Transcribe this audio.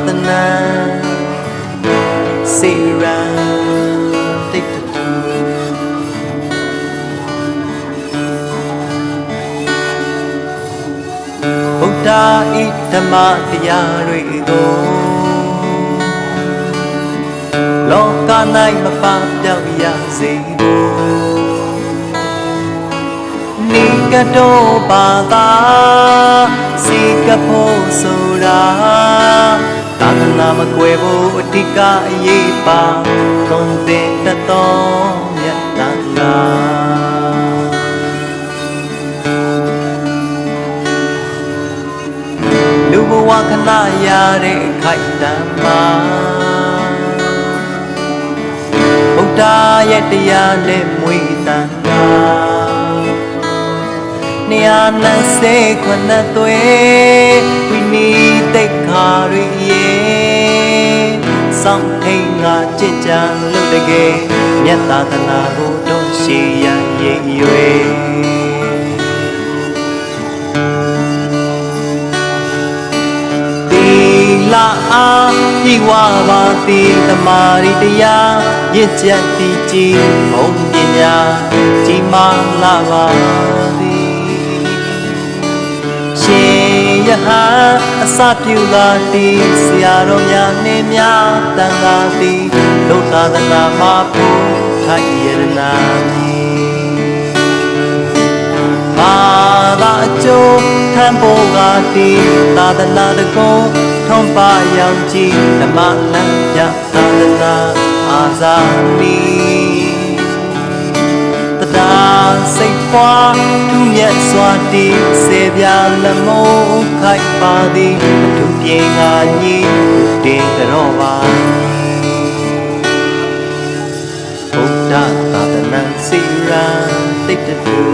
သနာစေရတိတ်တူဘုရားဤဓမ္မတရားတွေကိုလောက၌မပပြောက်ရစေနိကတောဘာသာစီကဖို့ဆိုတာသာသနာမကွယ်ဖို့အဓိကအရေးပါသွန်သင်တတ်သောမြတ်တန်ခါလူဘဝခဏရတဲ့ခိုက်တမ်းမှာဘုရားရဲ့တရားနဲ့မွေးတန်ခါ229သွေဝိနိတိတ်ခါရိယေစောင့်ထိန်ငါကြည်ကြံလို့တကယ်မြတ်သာသနာကိုတွန်းရှိရရိပ်၍သီလအားဤဝပါတိသမာဓိတရားရင့်ကျက်တည်ကြည်ဘုံပညာကြီးမားလာပါယဟအစပြုလာသည်ဆရာတော်များနှင့်များတန်ခါသည်ဒုက္ခသနာမှာဖို့ထိုက်ရတနာမည်ဘာသာအကျိုးထံပေါ်ကသည်သာသနာတကုံထုံးပါရောင်ကြည်ဓမ္မလမ်းပြသာသနာအာဇာနည်စိတ်ပွားသူမြတ်စွာတည်စေပြလမိုးခိုက်ပါသည်သူပြေငါညီတင်ကြောပါဘုဒ္ဓသာသနာစီရံတိတ်တူ